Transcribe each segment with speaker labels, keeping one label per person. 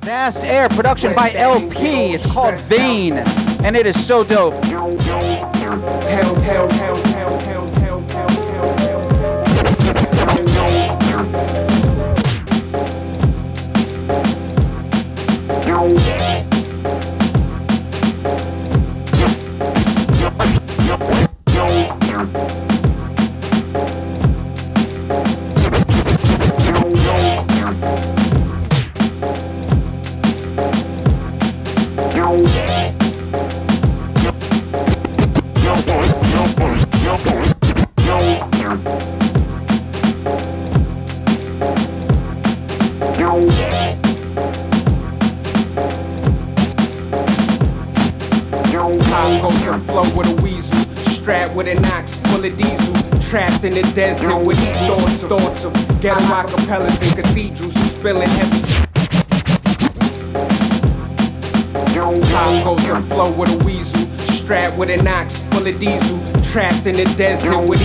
Speaker 1: Vast Air, production by LP. It's called Vein, and it is so dope.
Speaker 2: Trapped in the desert with thoughts of ghetto acapellas and cathedrals spilling heavy. How goes the flow with a weasel? Strapped with an ox full of diesel. Trapped in the desert with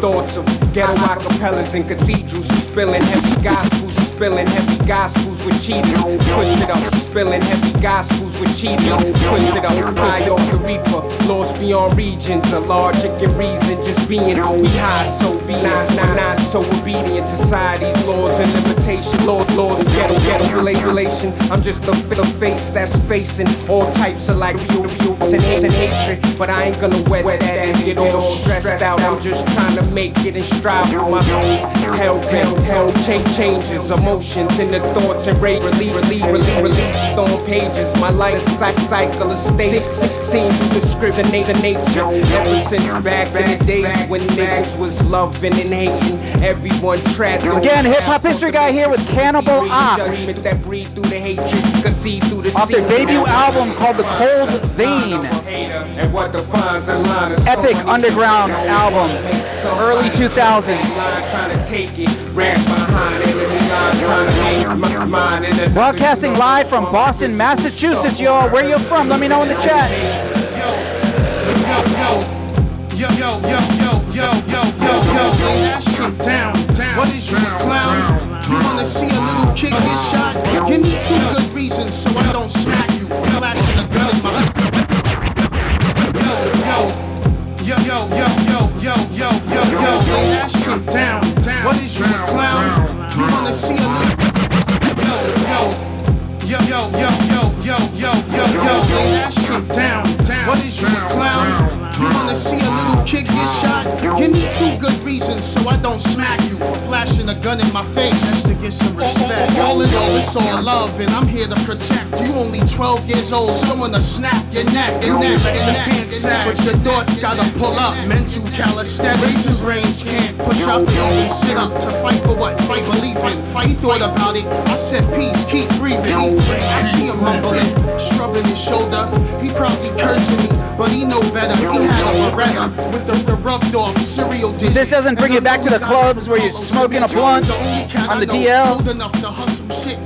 Speaker 2: thoughts of ghetto acapellas and cathedrals spilling heavy gospels. Spilling heavy gospels with cheaters. Twist it up. Spilling heavy gospels with cheaters. Twist it up. High off the reefer. Lost beyond regions. A larger reason just being. We high so be not so obedient. Society's laws and limitations. Laws ghetto relation. I'm just a face that's facing all types of like reals and hatred. But I ain't gonna wet that and get all stressed out. I'm just trying to make it and strive for my hell changes. Emotions in the thoughts and release on pages. My life cycle of states seen through the script and nature. Ever since back in the days when niggas was loving and hating, everyone trapped.
Speaker 1: Again, hip hop history guy here with Cannibal Ox.
Speaker 2: That breathe through the hatred, could see through the
Speaker 1: off their debut album called The Cold Vein. Epic underground album, early 2000s. Broadcasting live from Boston, Massachusetts, y'all. Where you from? Let me know in the chat.
Speaker 3: What is you, a clown? You wanna see a little kid get shot? Give me two good reasons so I don't smack you for flashing a gun in my. That's true. Down. What is you, a clown? You wanna see a little. That's true. Down. What is you, a clown? You wanna see a little kid get shot? Give me two good reasons so I don't smack you for flashing a gun in my face. Just to get some respect. All in all, it's all love, and I'm here to protect. You only 12 years old, someone to snap your neck. And then let the pants sag, but your thoughts gotta pull up. Mental calisthenics, your brains can't push up and only sit up to fight for what? Fight believing. Fight thought about it. I said peace, keep breathing. I see him mumbling, shrugging his shoulder. He probably cursing me, but he know better. He had a Beretta with the rubbed off cereal dish.
Speaker 1: This doesn't bring you back to the clubs where you're smoking a blunt on the DL,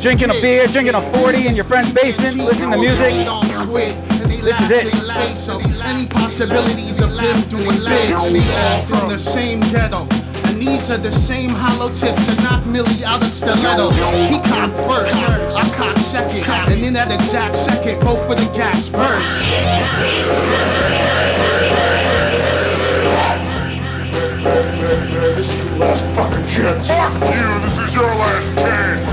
Speaker 1: drinking a beer, drinking a 40 in your friend's basement, listening to music. This is it.
Speaker 3: Any possibilities of them doing big. We all from the same ghetto. And these are the same hollow tips that knock Millie out of stilettos. He cocked first, I cocked second, and in that exact second, both of the gas burst.
Speaker 4: This is your last fucking chance. Fuck you, this is your last chance.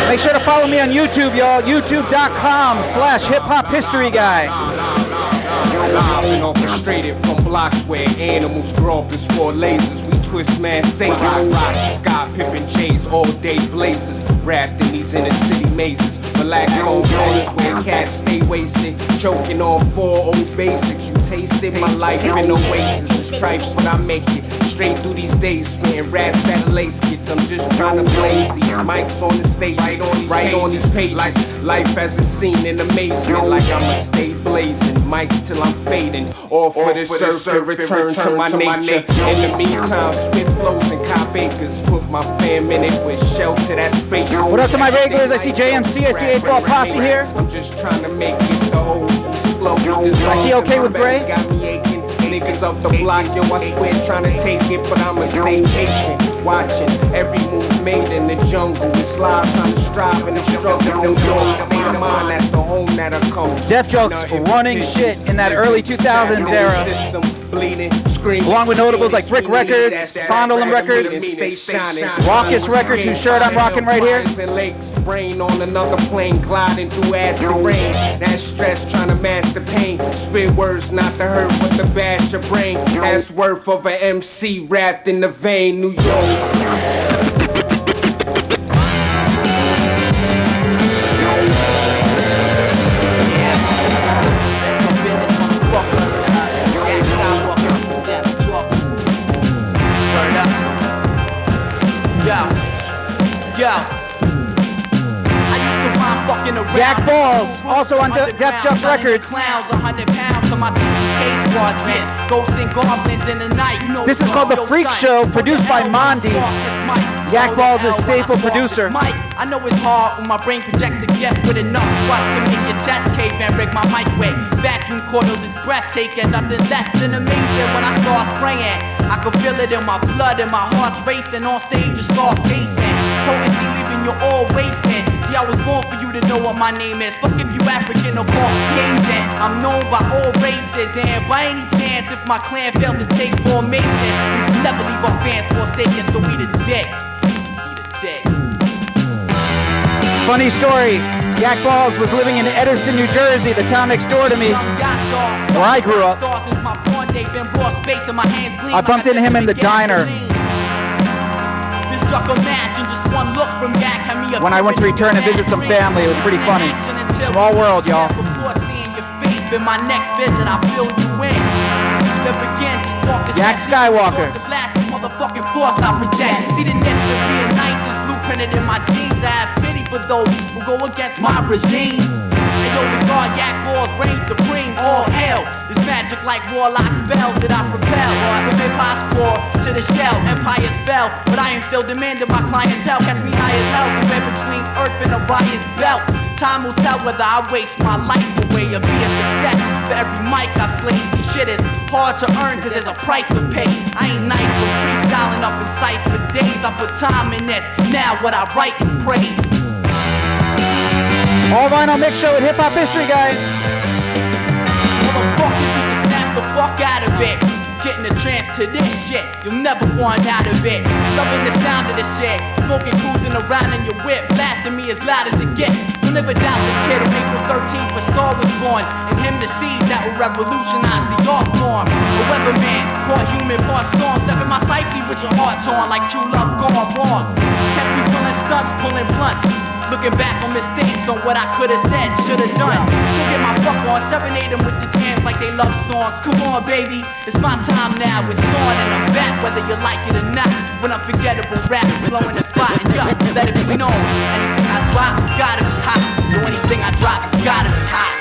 Speaker 1: Make sure to follow me on YouTube, y'all. YouTube.com/hiphophistoryguy.
Speaker 2: Live and orchestrated from blocks where animals grow up and sport lasers. We twist man Satan, rock, sky, pippin' J's, all day blazers. Wrapped in these inner city mazes. Relax on corners where cats stay wasted. Choking on 4 old basics. You tasted my life in oasis. It's trife, but I make it. Straight through these days, spitting raps that lace kids. I'm just trying to blaze these mics on the stage, right on these pages. Life as a scene in amazement, like I'ma stay blazing. Mics till I'm fading, all for the surf and return to my nature. In the meantime, spit flows and cop acres. Put my fam in it with shelter that's spacious.
Speaker 1: What up to my regulars? I see JMC, I see 8-Ball Posse here.
Speaker 2: I'm just trying to make it the whole slow.
Speaker 1: I see OK with Grae.
Speaker 2: Got me aching. niggas up the block, yo, I swear trying to take it, but I'ma stay patient. Watching every move made in the jungle. It's live, trying to strive and struggle. No doors, state of mind, that's the home that I come to.
Speaker 1: Def Jokes running shit in that early 2000s era. Along with notables like Brick Records, Fondle Em Records, Rawkus Records, whose shirt I'm rocking right here.
Speaker 2: Brain on another plane, gliding through acid rain. That stress trying to mask the pain. Spit words not to hurt, but to bash your brain. That's worth of an MC wrapped in the vein, New York.
Speaker 1: Yak Ballz, also on Def Jump Records. This is called The Freak Show, produced by Mondi. Yak Ballz is staple producer.
Speaker 5: I know it's hard when my brain projects the gift with enough thrust to make your chest cave and break my mic weight. Vacuum coils is breathtaking, nothing less than amazing when I start spraying. I can feel it in my blood and my heart's racing. On stage you start pacing. Potency leaving you all wasting. See, I was born for you to know what my name is. Fuck if you African or Caucasian. I'm known by all races, and by any chance, if my clan fails to take formation, we will never leave our fans forsaken, so we the dick.
Speaker 1: Funny story, Yak Ballz was living in Edison, New Jersey, the town next door to me, where I grew up. I bumped into him in the diner when I went to return and visit some family. It was pretty funny. Small world, y'all. Yak Skywalker.
Speaker 5: Printed in my jeans, I have pity for those who go against my regime. And yo, the God Yak Ballz reigns supreme, all hell. It's magic like warlock spells that I propel. From hip-hop's core to the shell, empires fell. But I am still demanding my clientele. Catch me high as hell, somewhere between Earth and Orion's belt. Time will tell whether I waste my life away or be a success. For every mic I slay, this shit is hard to earn cause there's a price to pay. I ain't nice for freestyling up in sight for days. I put time in this, now what I write is praise.
Speaker 1: All vinyl mix show with hip hop history, guys.
Speaker 5: Motherfuckers need to snap the fuck out of it. Getting a chance to this shit, you'll never want out of it. Loving the sound of this shit, smoking, cruising around in your whip, blasting me as loud as it gets. You'll never doubt this kid on April 13th when Starr was born, and him the seed that will revolutionize the art form. A weatherman, part human, part storm, stepping my psyche with your heart torn like true love gone wrong. Catch me pulling stunts, pulling blunts. Looking back on mistakes on what I could've said, should've done. Still get my fuck on, serenade them with the jams like they love songs. Come on, baby, it's my time now. It's on and I'm back, whether you like it or not. When unforgettable rap blowing the spot and yo, let it be known. Anything I drop, it's gotta be hot. So anything I drop, it's gotta be hot.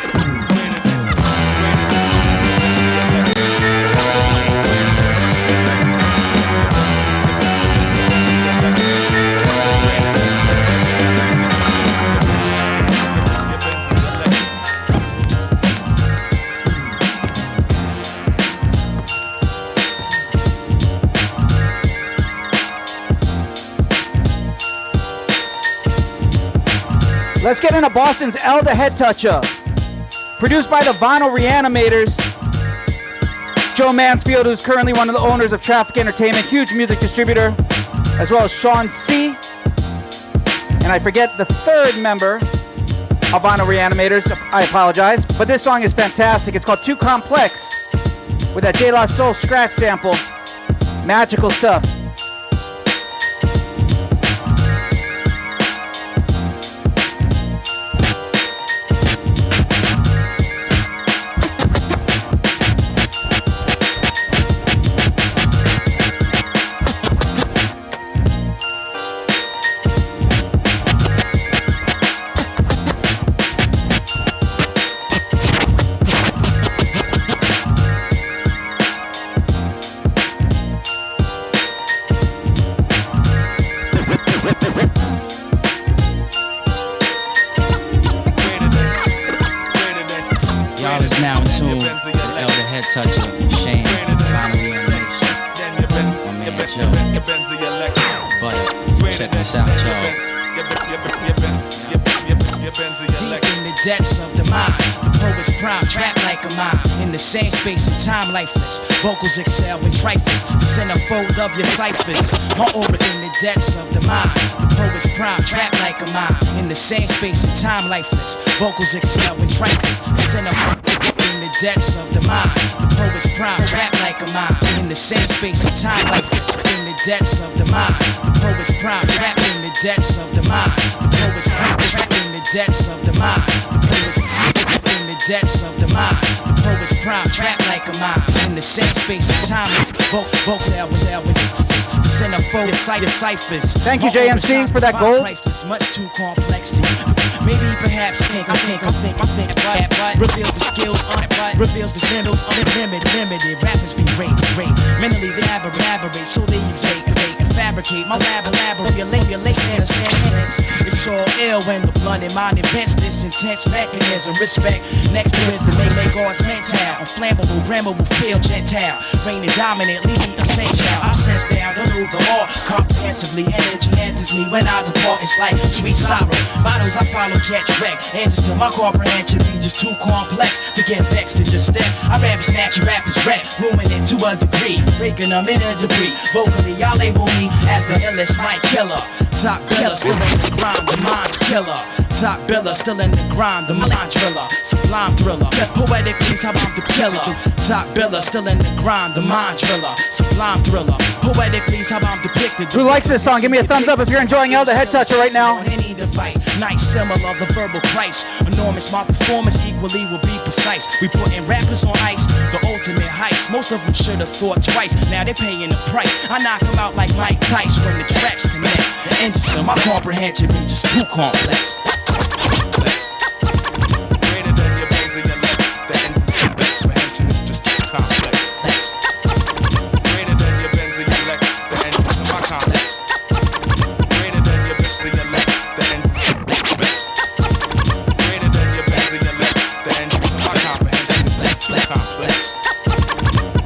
Speaker 1: Let's get into Boston's El the Head Toucha. Produced by the Vinyl Reanimators. Joe Mansfield, who's currently one of the owners of Traffic Entertainment, huge music distributor, as well as Sean C. And I forget the third member of Vinyl Reanimators. I apologize. But this song is fantastic. It's called Too Complex with that De La Soul scratch sample. Magical stuff.
Speaker 6: Y'all is now in tune with El the Head head toucher, Shane, finally unleashed. My man Joe, but check this out, Joe. Deep in the depths of the mind, the poet's prime, trapped like a mine. In the same space and time, lifeless. Vocals excel in trifles, the centerfold of your ciphers. My orbit in the depths of the mind, the poet's prime, trapped like a mine. In the same space and time, lifeless. Vocals excel in trifles, the centerfold in the depths of the mind. The poet's prime, trapped like a mine. In the same space and time, lifeless. In the depths of the mind, the poet's prime, trapped in the depths of the mind. The poet's prime, trapped in the depths of the mind. The poet's in the depths of the mind. The poet's prime, trapped like a mine. In the same space and time, vocal with the centerfold, your ciphers.
Speaker 1: Thank you, JMC, for that gold.
Speaker 6: Priceless, much too complex to you. Maybe perhaps I think, but reveals the skills on it, but reveals the spindles unlimited. Rappers be great. Mentally they elaborate, so they exaggerate and fabricate. My elaborate in a sense. It's all ill when the blunt in mind invents this intense mechanism. Respect next to is the make God's mental. Unflammable, grammable, feel gentile. Reigning dominant, leave me essential. I sense down to move the law comprehensively. Energy enters me when I depart. It's like sweet sorrow. Bottles I follow, catch wreck. Answers to my comprehension be just too complex to get vexed and just step. I'd rather snatch a rapper's wreck, ruining to a degree, breaking them in a debris. Vocally, y'all label me as the illest mic killer. Top biller, still in the grind, the mind killer. Top biller, still in the grind, the mind driller. Sublime thriller, poetically, how I'm the killer. Top biller, still in the grind, the mind driller. Sublime thriller, poetically, how I'm depicted.
Speaker 1: Who likes this song? Give me a thumbs up if you're enjoying El the Head Toucher right now.
Speaker 6: Any device, nice similar, the verbal price. Enormous, my performance equally will be precise. We putting rappers on ice, the ultimate heist. Most of them should have thought twice, now they're paying the price. I knock them out like Mike Tyson when the tracks connect. And just so my comprehension be just too complex.
Speaker 4: Greater than your brains and your legs. The end's comprehension is just too complex. Greater than your brains and your legs. The end's my complex. Greater than your brains and your legs. The end's greater than your brains and your legs. The end's my comprehension is just too complex.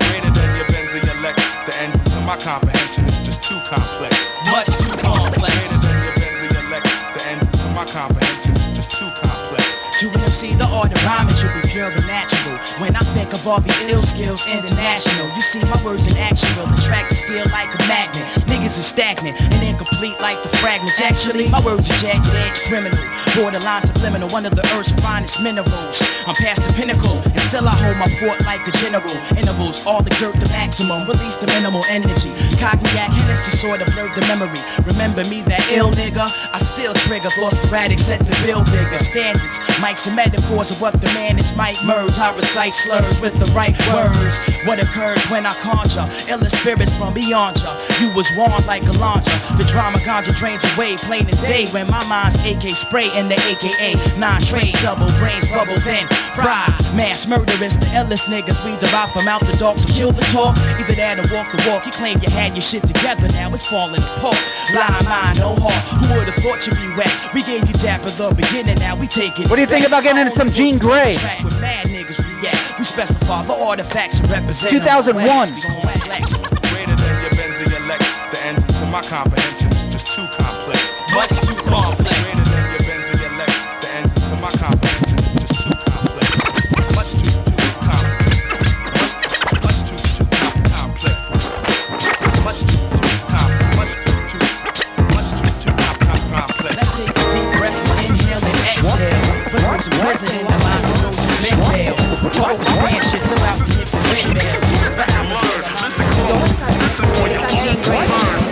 Speaker 4: Greater than your brains and your legs. The end's my comprehension is just too complex.
Speaker 6: Much too complex.
Speaker 4: Greater than your brains and your legs. The end's my comprehension is just too complex.
Speaker 6: To MC, the art of rhyming should be pure and natural. When I think of all these ill skills international, you see my words in action will attract the steel like a magnet. Niggas is stagnant and incomplete like the fragments. Actually, my words are jagged edge criminal, borderline subliminal, one of the earth's finest minerals. I'm past the pinnacle and still I hold my fort like a general. Intervals all exert the maximum, release the minimal energy. Cogniac Hennessy sort of blurred the memory. Remember me, that ill nigga? I still trigger thoughts sporadic, set to build bigger standards. Mics and metaphors of what the man is might merge. I recite slurs with the right words. What occurs when I conjure illest spirits from beyond ya. You was warned like a launcher. The drama ganja drains away, plain as day. When my mind's AK spray in the AKA 9-trade, double brains bubble then fry. Mass murderers, the illest niggas we derive from out the dark. So kill the talk, either that or walk the walk. You claim you had your shit together, now it's falling apart. Blind mind, no heart. Who would've thought you'd be whack? We gave you dap at the beginning, now we take it.
Speaker 1: What do you think about getting into some Jean Grae?
Speaker 6: With mad niggas react. We specify the artifacts and represent
Speaker 1: 2001.
Speaker 4: Greater than your bends and your legs. The end to my comprehension is just too complex.
Speaker 6: Much too complex.
Speaker 4: Greater than your bends and your legs. The end to my comprehension is just too complex. Much too complex. Much too complex. Much too complex. Much too complex.
Speaker 6: Let's take a deep breath, inhale and exhale. For those who president, the mind is so mental. Fuck the band shit's about to hit the windmill.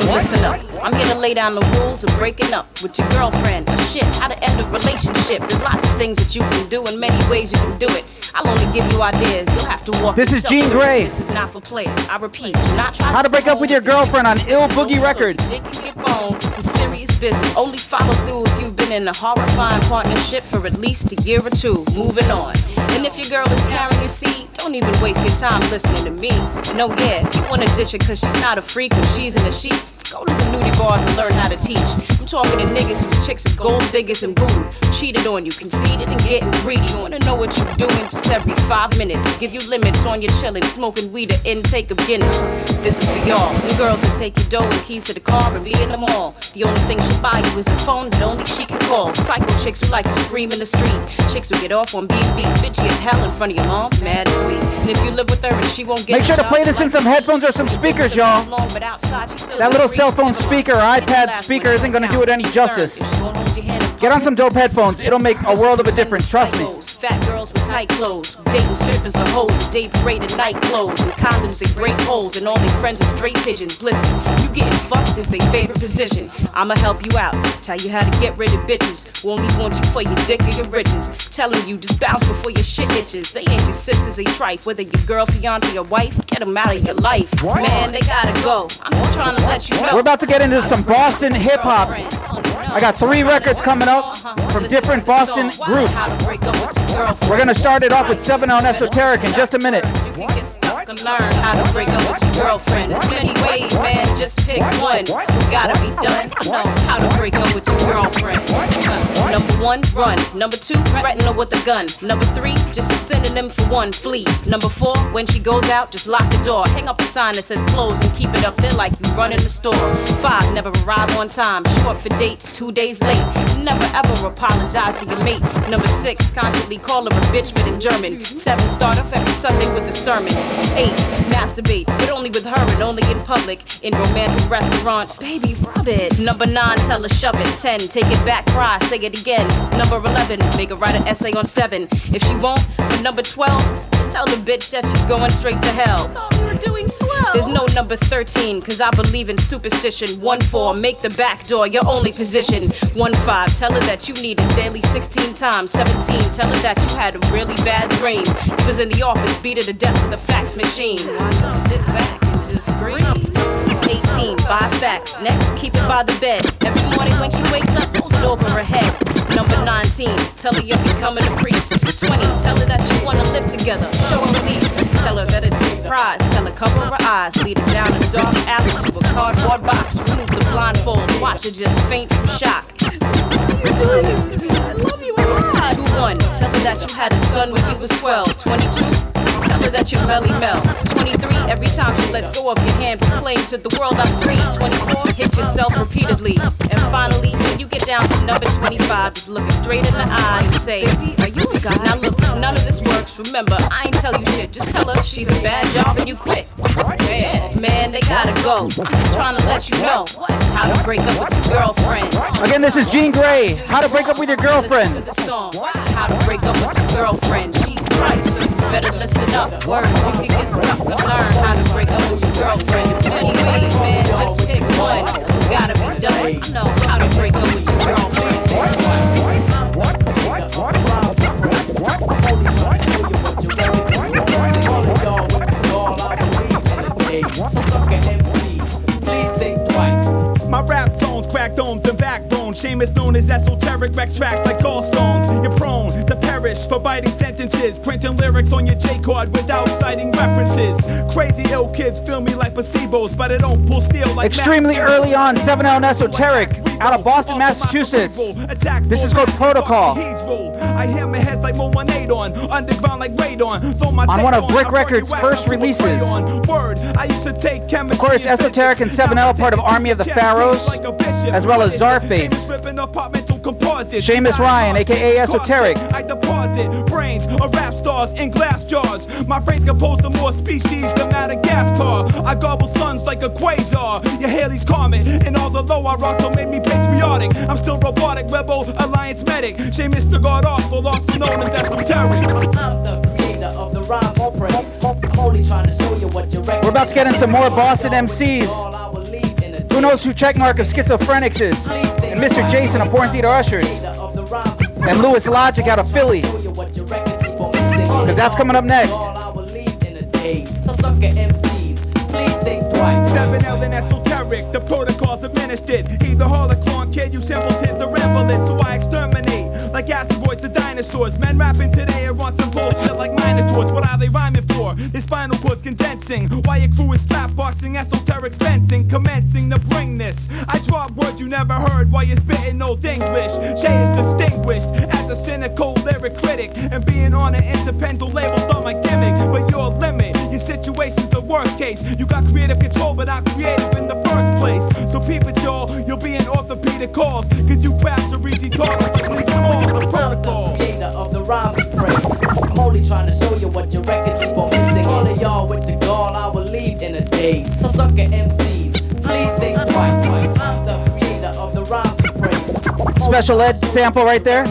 Speaker 7: So listen up. I'm here to lay down the rules of breaking up with your girlfriend. Shit, how to end a relationship. There's lots of things that you can do and many ways you can do it. I'll only give you ideas. You'll have to walk.
Speaker 1: This is Jean Grae.
Speaker 7: This is not for players. I repeat, do not try
Speaker 1: How to break up with your girlfriend on Ill Boogie Records.
Speaker 7: Dick in your bone. It's a serious business. Only follow through if you've been in a horrifying partnership for at least a year or two. Moving on. And if your girl is carrying your seed, don't even waste your time listening to me. No, yeah, if you wanna ditch her cause she's not a freak when she's in the sheets, go to the nudie bars and learn how to teach. I'm talking to niggas whose chicks are gold diggers and rude. Cheated on you, conceited and getting greedy. Wanna know what you're doing just every 5 minutes. Give you limits on your chillin', smoking weed or intake of Guinness. This is for y'all. The girls that take your dough and keys to the car and be in the mall. The only thing she'll buy you is a phone that only she can call. Psycho chicks who like to scream in the street. Chicks who get off on B&B. Bitchy as hell in front of your mom. Mad and sweet. And if you live with her and she won't get
Speaker 1: Make sure to play this in some headphones or some speakers, y'all. That little cell phone speaker or iPad speaker isn't gonna do it any justice. Get on some dope headphones. It'll make a world of a difference, trust me.
Speaker 7: Fat girls with tight clothes, dating strippers or hoes, day parade and night clothes, and condoms that break holes, and all their friends are straight pigeons. Listen, you getting fucked is their favorite position. I'ma help you out, tell you how to get rid of bitches. Won't even want you for your dick or your riches. Telling you just bounce before your shit itches. They ain't your sisters, they trife. Whether your girl, fiance, or wife, get them out of your life. Man, they gotta go. I'm just trying to let you know.
Speaker 1: We're about to get into some Boston hip hop. I got 3 records coming up from different Boston groups. We're gonna start it off with 7L and Esoteric in just a minute.
Speaker 7: You can get stuck and learn how to break up with your girlfriend. There's many ways, man, just pick one. Gotta be done. Know how to break up with your girlfriend. Number 1, run. Number 2, threaten her with a gun. Number 3, just a synonym for 1, flee. Number 4, when she goes out, just lock the door. Hang up a sign that says close and keep it up there like you run in the store. 5, never arrive on time. Short for dates, 2 days late. Never ever apologize to your mate. Number 6, constantly call her a bitch but in German. 7, start off every Sunday with a sermon. 8, masturbate, but only with her and only in public. In romantic restaurants, baby, rub it. Number 9, tell her shove it. 10, take it back, cry, say it again. Number 11, make her write an essay on 7. If she won't, for number 12, just tell the bitch that she's going straight to hell. Thought we were doing swell. There's no number 13, cause I believe in superstition. 1-4, make the back door your only position. 1-5, tell her that you need it daily 16 times. 17, tell her that you had a really bad dream. You was in the office, beat her to death with a fax machine. Why just sit back and just scream? 18, buy facts. Next, keep it by the bed. Every morning when she wakes up, hold it over her head. Number 19, tell her you're becoming a priest. 20, tell her that you wanna live together. Show her release. Tell her that it's a surprise. Tell her cover her eyes. Lead her down a dark alley to a cardboard box. Remove the blindfold. Watch her just faint from shock. You're doing this to me. I love you a lot. 21, tell her that you had a son when you was 12. 22, tell her that you're Melly Mel. 23, every time she lets go of your hand, proclaim to the world I'm free. 24, hit yourself repeatedly. And finally, when you get down to number 25, just look her straight in the eye and say, baby, are you a guy? Now look, if none of this works, remember, I ain't tell you shit. Just tell her she's a bad job and you quit. Man, they gotta go. I'm just trying to let you know how to break up with your girlfriend.
Speaker 1: Again, this is Jean Grae. How to break up with your girlfriend.
Speaker 7: Listen to the song. How to break up with your girlfriend. She's right, so you better listen up. Words, you can get stuck to learn how to break up with your girlfriend. It's many ways, man, just pick one. Gotta be done. Know how to break up with your girlfriend.
Speaker 8: My rap tones crack domes and backbone. Seamus known as Esoteric, wrecks tracks like gallstones. You're prone to perish for biting sentences, printing lyrics on your J-card without citing references. Crazy ill kids feel me like placebos, but I don't pull steel like
Speaker 1: extremely early on, 7L and Esoteric out of Boston, Massachusetts. This is called Protocol.
Speaker 8: I hammer heads like Moonade on underground like radon.
Speaker 1: On one of Brick Records' first releases. Of course, Esoteric and 7L part of Army of the Pharaohs, as well as Czarface. Seamus Ryan, aka Esoteric.
Speaker 8: I deposit brains of rap stars in glass jars. My brain's composed of more species than Madagascar. I gobble suns like a quasar. Your Haley's Comet and all the low I rock don't make me patriotic. I'm still robotic, rebel, alliance medic. Seamus the god awful, also known as Esoteric.
Speaker 5: I'm the creator of the rhyme oppress. I'm only trying to show you what you're ready.
Speaker 1: We're about to get in some more Boston MCs. Who knows who Checkmark of Schizophrenics is? And Mr. Jason of Porn Theater Ushers. And Louis Logic out of Philly. Because that's coming up next.
Speaker 5: So sucker MCs, please think twice.
Speaker 8: 7L and Esoteric, the protocols administered. Either Harlequin, kid, you simpletons, or invalids. So I exterminate like asteroids to dinosaurs. Men rapping today are on some bullshit like minotaurs. What are they rhyming for? Their spinal cords condensing. Why your crew is slapboxing, esoteric fencing, commencing to bring this. I drop words you never heard while you're spitting old English. Shay is distinguished as a cynical lyric critic, and being on an independent label's not my gimmick, but your limit. Your situation's the worst case. You got creative control, but not creative in the first place. So peep it, y'all. You'll be in orthopedic calls, cause you craft are easy targets that leak them all the protocol.
Speaker 5: Creator of the rhymes and praise. I'm only trying to show you what your records keep on missing. All of y'all with the gall, I will leave in a daze. So sucker MCs, please think twice. I'm the creator of the rhymes and praise.
Speaker 1: Special ed sample right there.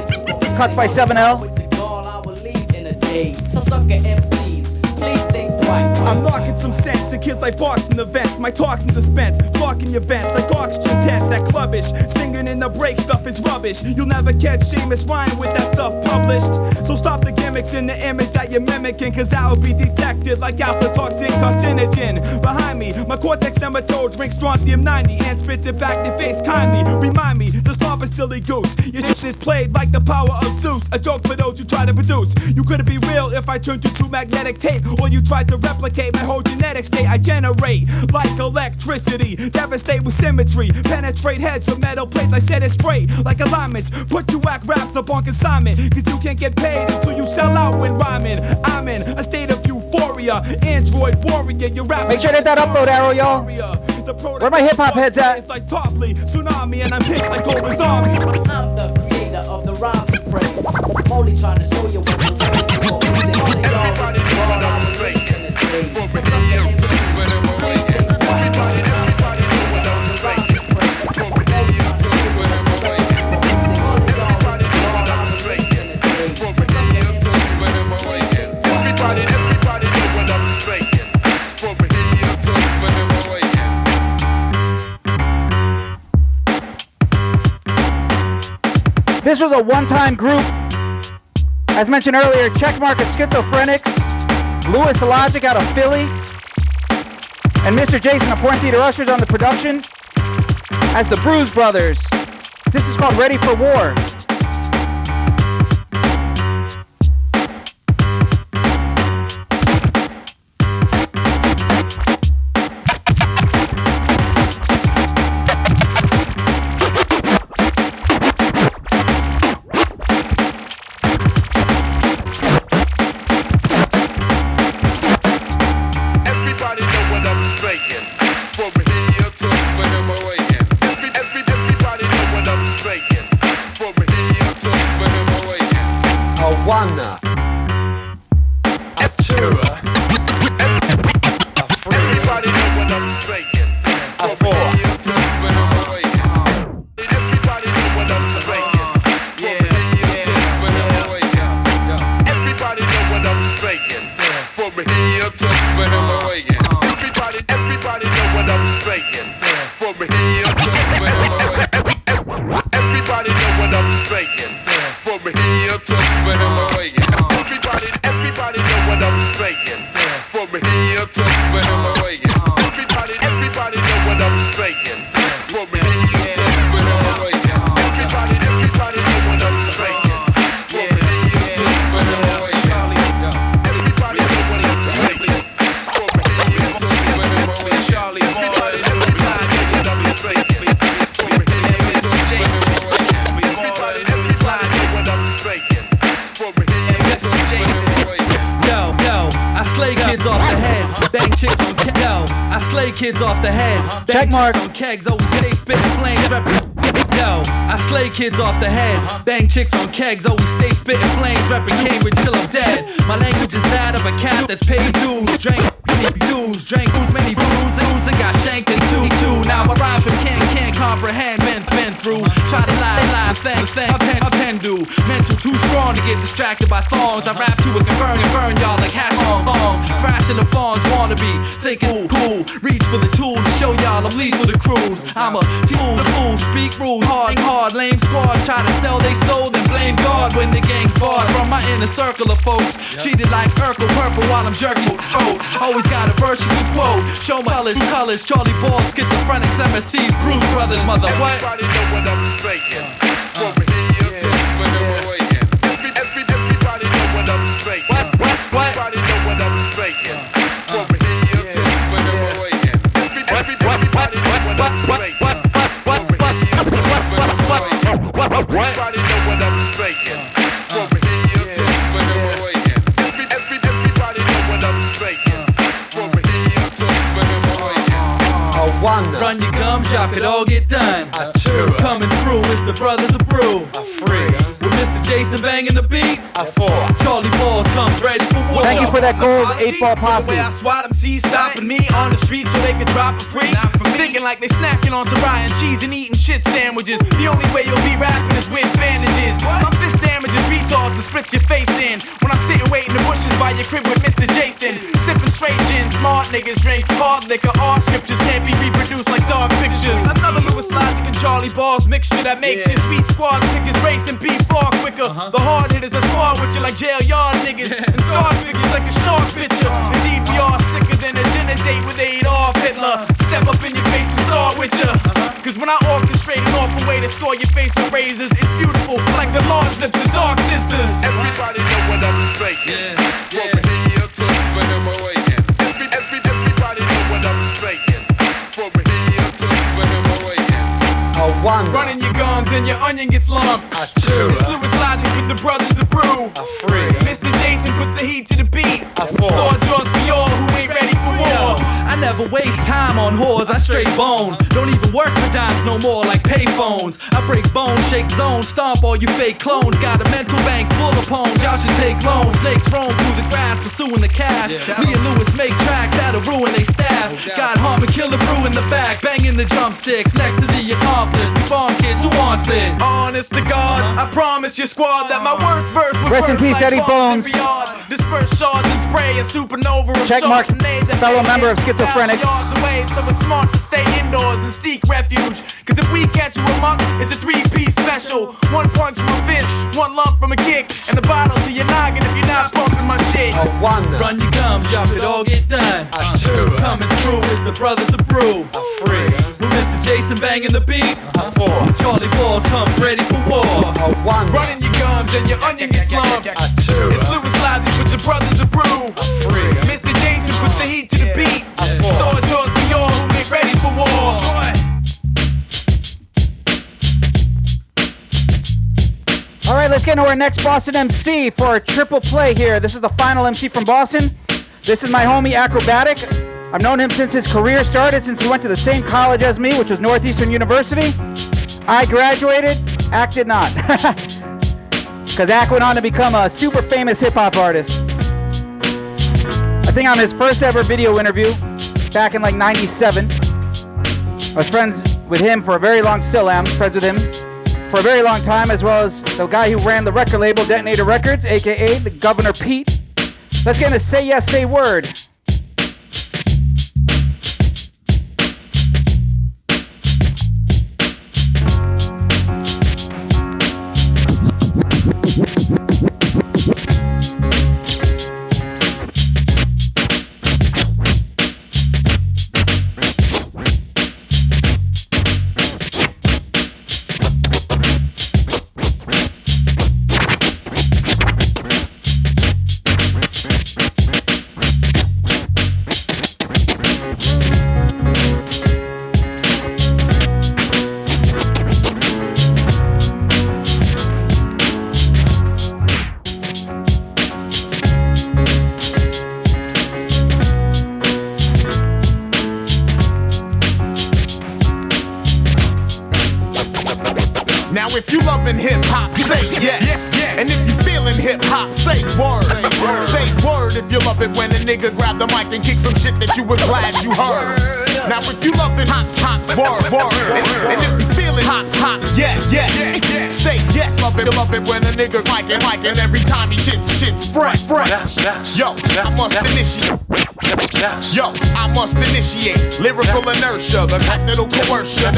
Speaker 1: Cuts by 7L.
Speaker 5: With the gall, I will leave in a daze. So sucker MCs, please think twice.
Speaker 8: I'm knocking some sense in kids like barks in the vents. My talks in dispense, blocking your vents like oxygen tents. That clubbish, singing in the break stuff is rubbish. You'll never catch Seamus rhyme with that stuff published. So stop the gimmicks in the image that you're mimicking, cause that will be detected like aflatoxin carcinogen. Behind me, my cortex nematode drinks strontium 90 and spits it back in your face kindly. Remind me to stop a silly goose. Your shit is played like the power of Zeus. A joke for those who try to produce. You couldn't be real if I turned you to magnetic tape, or you tried to replicate my whole genetic state. I generate like electricity, devastate with symmetry, penetrate heads with metal plates. I set it straight like alignments. Put you whack raps up on consignment, cause you can't get paid until you sell out when rhyming. I'm in a state of euphoria, android warrior. Your rap.
Speaker 1: Make sure to hit that upload arrow, y'all. Where my hip hop heads at?
Speaker 8: It's like Topley, tsunami, and I'm pissed like Cobra's army.
Speaker 5: I'm the creator of the rhymes and praise. I'm only trying to show you what your records keep on missing. All of y'all with the gall, I will leave in a daze. So sucker MCs, please think twice.
Speaker 4: Everybody know what I'm saying. Everybody know what I'm saying. From here to when I'm awakened.
Speaker 1: This was a one-time group. As mentioned earlier, Checkmark of Schizophrenics, Louis Logic out of Philly, and Mr. Jason of Porn Theater Ushers on the production as the Brews Brothers. This is called Ready for War.
Speaker 5: Kids off the head,
Speaker 1: check mark
Speaker 5: on kegs, always stay spitting flames. Yo, I slay kids off the head, bang chicks on kegs, always stay spitting flames. Repping Cambridge till I'm dead. My language is that of a cat that's paid dues, drank many dues, drank many brews, and got shanked in two. Now I rhyme from can't comprehend, been through. Try to lie, thank, a pen do. Mental too strong to get distracted by thongs. I rap to it and burn y'all like hash on bong. Thrashing the fawns, wannabe, thinking cool. Reach for the tool to show y'all I'm lethal to cruise. I'm a fool, speak rules, hard, lame squad. Try to sell they soul, then blame God when the gang's barred. From my inner circle of folks, treated like Urkel purple while I'm jerking throat. Always got a verse you can quote. Show my colors, Charlie Ball, schizophrenics, MSCs, Brews Brothers, mother, what?
Speaker 4: Everybody know what I'm saying. From here to when I'm awakened.
Speaker 9: Drop it, all get done. Coming through, it's the brothers of Brew. With Mr. Jason banging the beat. Charlie Ballz comes ready for war.
Speaker 1: Thank you for that gold 8-ball posse.
Speaker 10: The way I swat them, see stopping me on the street so they can drop it free. Thinking like they snacking on some rye and cheese and eating shit sandwiches. The only way you'll be rapping is with bandages. My fist damages retards and split your face in. When I sit and wait in the bushes by your crib with Mr. Jason. Sipping straight gin, smart niggas drink hard liquor. All scriptures can't be reproduced like dog pictures. Another Lewis Logic and Charlie Ballz mixture that makes your sweet squad tickets race and beat far quicker. The hard hitters that spar with you like jail yard niggas. And scar figures like a shark picture. Indeed, we are sicker than a dinner date with Adolf Hitler. Step up in your face and start with ya. Cause when I orchestrate an awful way to score your face with razors, it's beautiful, like the Lord's lips to Dark Sisters.
Speaker 11: Everybody know what I'm saying. From here to Venom awaken. Everybody know what I'm saying. From here to Venom awaken.
Speaker 10: Running your gums and your onion gets lumped. It's Lewis Logic with the brothers of Brew. Mr. Jason puts the heat to the beat. Sword draws for y'all who ain't ready for war.
Speaker 9: I never waste time on whores, I straight bone. Don't even work for dimes no more like payphones. I break bones, shake zones, stomp all you fake clones. Got a mental bank full of poems, y'all should take loans. Snakes roam through the grass, pursuing the cash. Me and Lewis make tracks that'll ruin they staff. Got Harm and Killer Brew in the back, banging the drumsticks next to the accomplice. We bomb kids, who wants it?
Speaker 10: Honest to God, I promise your squad that my worst verse will
Speaker 1: Rest in
Speaker 10: burst
Speaker 1: peace,
Speaker 10: like
Speaker 1: Eddie
Speaker 10: bombs
Speaker 1: Bones.
Speaker 10: in Riyadh. Disperse shards and spray a supernova of
Speaker 1: Check mark, fellow member of Schizophrenic.
Speaker 10: yards away, so it's smart to stay indoors and seek refuge. Cause if we catch you amok, it's a 3-piece special. 1 punch from a fist, 1 lump from a kick, and a bottle to your noggin if you're not pumping my shit.
Speaker 9: Run your gums, drop it, all get done. Coming through, it's the brothers of Brew. With Mr. Jason banging the beat. Charlie Ballz comes ready for war.
Speaker 10: Running your gums and your onion gets lumped. It's Lewis Logic with the brothers of Brew. Mr. Jason puts the heat to the beat. Sword draws for y'all who get ready for war.
Speaker 1: All right, let's get into our next Boston MC for a triple play here. This is the final MC from Boston. This is my homie Akrobatik. I've known him since his career started, since he went to the same college as me, which was Northeastern University. I graduated, Ak did not. Because Ak went on to become a super famous hip-hop artist. I think on his first ever video interview, back in like 97, I was friends with him for a very long, still am friends with him for a very long time, as well as the guy who ran the record label, Detonator Records, aka the Governor Pete. Let's get into Say Yes, Say Word.
Speaker 3: If you loving hip hop, say yes. And if you feeling hip hop, say word. Say word if you love it when a nigga grab the mic and kick some shit that you was glad you heard. Now if you loving hops, word. And if you feeling hops, yeah. Say yes, love it when a nigga mic and every time he shits fresh. Yo, I must initiate lyrical inertia, the type that'll coerce you.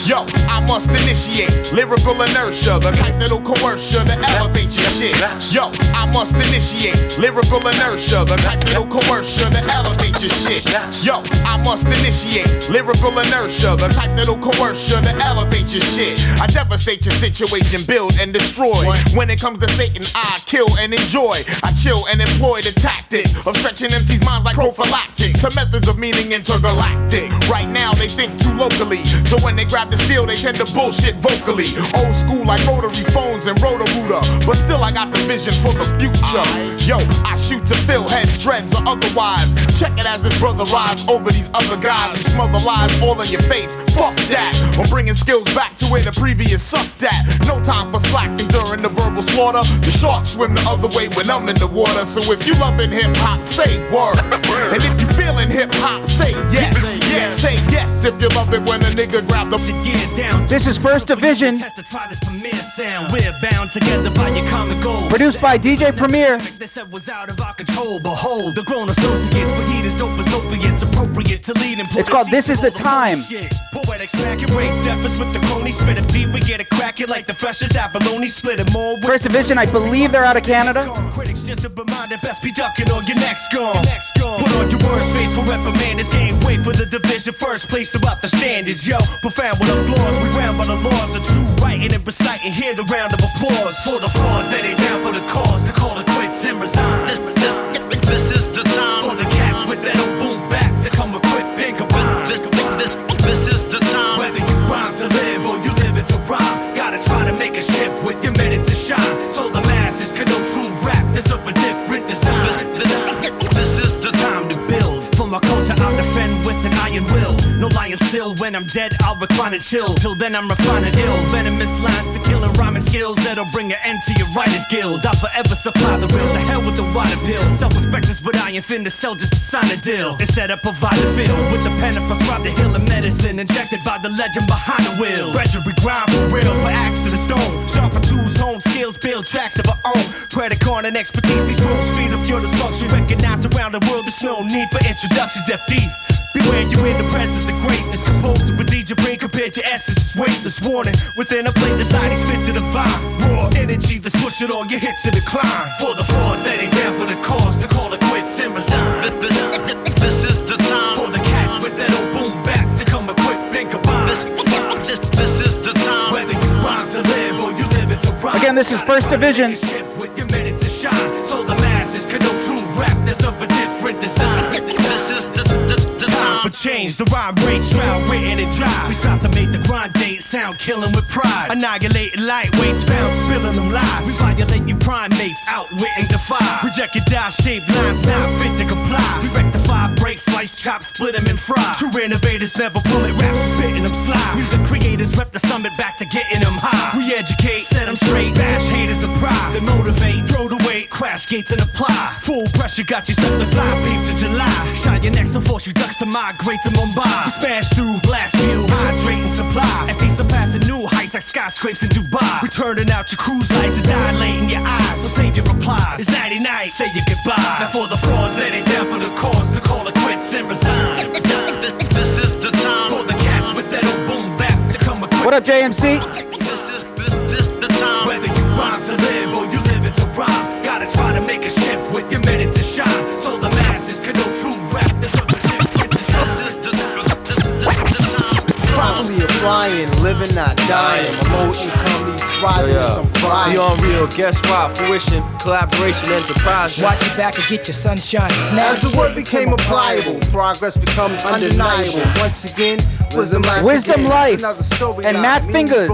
Speaker 3: Yo, I must initiate lyrical inertia, the type that'll coerce you to elevate your shit. Yo, I must initiate lyrical inertia, the type that'll coerce you to elevate your shit. Yo, I must initiate lyrical inertia, the type that'll coerce you to elevate your shit. I devastate your situation, build and destroy. When it comes to Satan, I kill and enjoy. I chill and employ the tactics of stretching MC's minds like prophylactics to methods of meaning intergalactic. Right now they think too locally, so when they grab the steel they tend to bullshit vocally. Old school like rotary phones and rotor-rooter, but still
Speaker 11: I got the vision for the future. Yo, I shoot to fill heads, dreads, or otherwise. Check it as this brother rides over these other guys who smother lies all in your face. Fuck that. I'm bringing skills back to where the previous sucked at. No time for slacking during the verbal slaughter. The sharks swim the other way when I'm in the water. So if you loving hip hop, say word. And if you feeling hip hop, say yes. Yes, say yes if you love it when a nigga grab the gear down.
Speaker 1: This is First Division.
Speaker 12: We're bound together by your common goal.
Speaker 1: Produced by DJ Premier.
Speaker 12: They said was out of our control. Behold, the grown associates. We need as dope as opiates. Appropriate to lead and
Speaker 1: it's called This Is the Time.
Speaker 12: Poetic smack and break deafers with the crony. Spit it deep, we get it crack it like the freshest abalone. Split it more.
Speaker 1: First Division, I believe they're out of Canada.
Speaker 12: Critics just a reminder, best be ducking or your next gone. Put on your worst face for reprimand. This game wait for the division. First place throughout the standards, yo. Profound with applause, we round by the laws of true writing and reciting. Hear the round of applause for the flaws that ain't down for the cause to call it quits and resign. This is the time for the cats with that old boom back to come equipped and combine. This is the time. Whether you rhyme to live or you live it to rhyme, gotta try to make a shift with your minute to shine, so the masses can know true rap. That's of a different design. This is the time to build. For my culture, I'll defend with an iron will. No lying still. When I'm dead, I'll recline and chill. Till then, I'm refining ill. Venomous lines to kill and rhyming skills that'll bring an end to your writer's guild. I'll forever supply the real. To hell with the water pill. Self-respect is what I ain't finna sell just to sign a deal. Instead, I provide a feel with the pen and prescribe the healing medicine injected by the legend behind the wheel. Treasury grind for real, but axe to the stone. Sharper tools, hone skills, build tracks of our own. Predicon and expertise, these rules feed up your dysfunction. Recognized around the world, there's no need for introductions. FD, beware you in the presence of greatness. Composed with DJ brain compared to essence is weightless. Warning, within a plateless light, he's fit to the vibe. Raw energy, let's push it all your hits to decline. For the frauds that ain't down for the cause, to call it quits and resign. This is the time for the cats with that old boom back to come equipped and combine. This is the time. Whether you rhyme to live or you live it to rhyme.
Speaker 1: Again, this is First Division.
Speaker 12: With your minute to shine, so the masses can know true rap that's of a different design. This is the time for change. The rhyme rate shroud written and dry. We strive to make the grind date sound killing with pride. Annihilating lightweights, found spilling them lies. We violate you primates, outwitting defy. Reject your die-shaped lines, not fit to comply. We rectify, break, slice, chop, split them and fry. True innovators never bullet raps, spitting them slide. Music creators rep the summit back to getting them high. We educate, set them straight, bash haters of pride. They motivate, throw the weight, crash gates and apply. Full pressure got you stuck to fly, peeps in July. Shine your neck so force you ducks to migrate to Mumbai. We smash through, blast fuel, hydrate and supply. FT surpassing new heights like skyscrapes in Dubai. We turning out your cruise lights and dilating your eyes. So save your replies, it's nighty night, say your goodbye. Now for the frauds that ain't down for the cause, to call it quits and resign. This is the time for the cats with that old boom back to come equipped.
Speaker 1: What up, JMC?
Speaker 12: This the time. Whether you rhyme to live or you live it to rhyme, gotta try to make a shift with your minute to shine, so the masses can know true rap. This is the
Speaker 13: Properly applying, living, not dying. Low income needs riding some fire.
Speaker 14: Beyond real, guess why? Fruition, collaboration, enterprise.
Speaker 15: Watch your back and get your sunshine snatched.
Speaker 13: As the word became applicable, progress becomes undeniable. Once again, Wizdom
Speaker 1: Life and Matt Fingaz.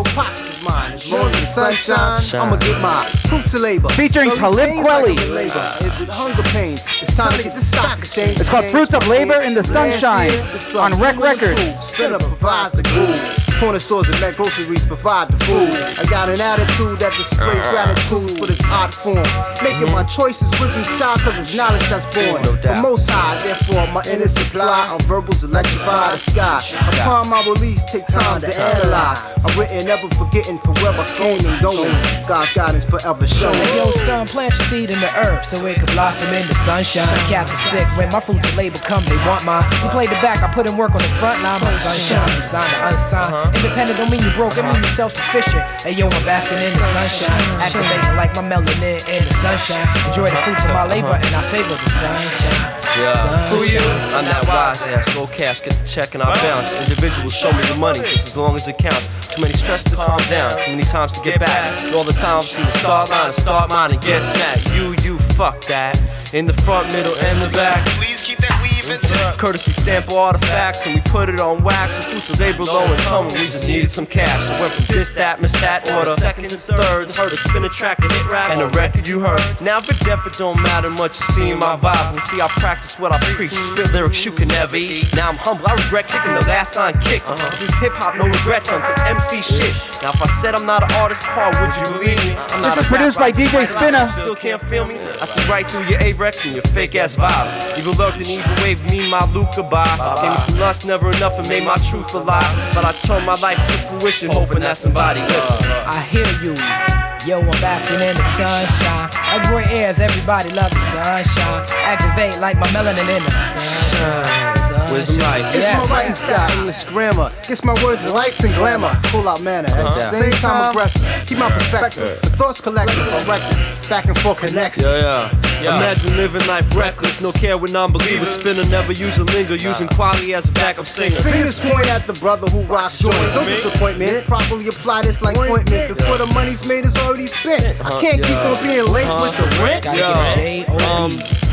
Speaker 13: As long as the sun shines, I'ma get mine. Proof to labor.
Speaker 1: Featuring Talib Kweli.
Speaker 13: Is it hunger pains? It's time to get the stock exchange.
Speaker 1: It's called Fruits of Labor in the Sunshine on Rec Records.
Speaker 13: Spinner provides the glue. Corner stores and net groceries provide the food. I got an attitude that displays gratitude for this art form. Making my choices wisdom's child, cause it's knowledge that's born. From most high, therefore my inner supply of verbals electrify the sky. Upon my release, take time to analyze. I'm written, never forgetting from where I came and going. God's guidance forever showing.
Speaker 15: Hey, yo, son, plant your seed in the earth so it could blossom in the sunshine. Cats are sick when my fruit of labor come, they want mine. You play the back, I put in work on the front line. My sunshine, I'm signed to unsigned. Independent don't mean you broke, it mean you self-sufficient. Hey, yo, I'm basking in the sunshine. Activating like my melanin in the sunshine. Enjoy the fruits of my labor and I savor the sunshine.
Speaker 14: Yeah, who you? I'm that wise ass, slow cash, get the check and I bounce. Individuals show me the money just as long as it counts. Too many stress to calm down, too many times to get back. And all the time I've seen the start line and start mine and get smacked. You, fuck that. In the front, middle, and the back.
Speaker 16: Please keep that weave
Speaker 14: Courtesy sample artifacts, and we put it on wax. And fruits of labor low income, and we just needed some cash. So went from this, that, miss that order. Seconds and thirds, heard a spin a track, a hit rap, and a record you heard. Now if it don't matter much, you see my vibes. And see I practice what I preach, spit lyrics you can never eat. Now I'm humble, I regret kicking the last line kick. This hip hop, no regrets on some MC shit. Now if I said I'm not an artist, Paul, would you believe me? I'm
Speaker 1: This
Speaker 14: not
Speaker 1: is produced by DJ Spinner.
Speaker 14: Still can't feel me? I see right through your A-Rex and your fake ass vibes. Evil lurked and evil wave me my Luke goodbye. Gave me some lust, never enough, and made my truth a lie. But I turned my life to fruition, hoping that somebody listen.
Speaker 15: I hear you. Yo, I'm basking in the sunshine. Like Roy Ayers, everybody love the sunshine. Activate like my melanin in the sunshine.
Speaker 14: Wizdom life.
Speaker 13: It's my writing style, English grammar. Gets my words in lights and glamour. Pull out manner. At the same time, aggressive. Keep my perspective. The thoughts collective. I'm reckless. Back and forth connections.
Speaker 14: Yeah. Imagine living life reckless. No care with non-believers. Spinner, never use a lingo. Using Kweli as a backup singer.
Speaker 13: Fingers point at the brother who rocks joints. No disappointment. Properly apply this like ointment. Before the money's made, it's already spent. I can't keep on being late with the rent.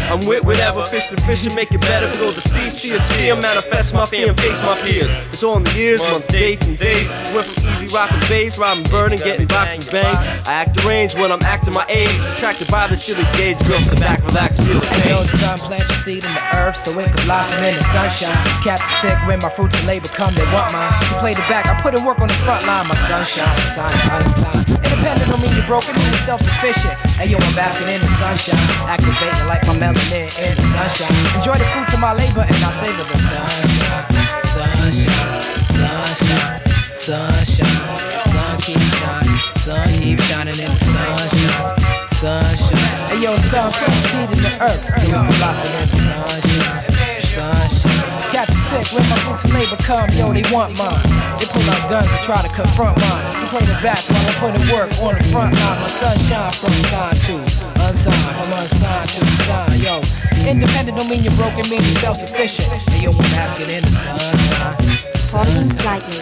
Speaker 14: I'm with whatever, fish to fish and make it better. Below the sea, see a sphere, manifest my fear and face my peers. It's all in the years, months, days, and days. Went from easy rockin' bass, robbing, burning, getting boxes banged. I act deranged when I'm acting my age. Distracted by the silly gauge, girls sit back, relax, feel the pain.
Speaker 15: Yo, son, plant your seed in the earth so it can blossom in the sunshine. Cats are sick when my fruits of labor come, they want mine. You play the back, I put in work on the front line. My sunshine, sign to unsigned. Independent don't mean you're broken, mean you're self-sufficient. Hey yo, I'm basking in the sunshine. Activating like my melanin in the sunshine. Enjoy the fruits of my labor and I savor the sunshine. Sunshine, sunshine, sunshine. Sun keeps shining, sun keeps shining in the sunshine. Sunshine. Hey yo, sun, put the seed in the earth so we can blossom in the sunshine. Sunshine. Cats are sick when my fruits of labor come, yo, they want mine. They pull out guns and try to confront mine. You play the back while I put in work on the front line. My sunshine from sign to unsigned, from unsigned to sign, yo. Independent don't mean you're broken, mean you're self-sufficient. Hey yo, we're basking in the sunshine.
Speaker 16: Pausing slightly.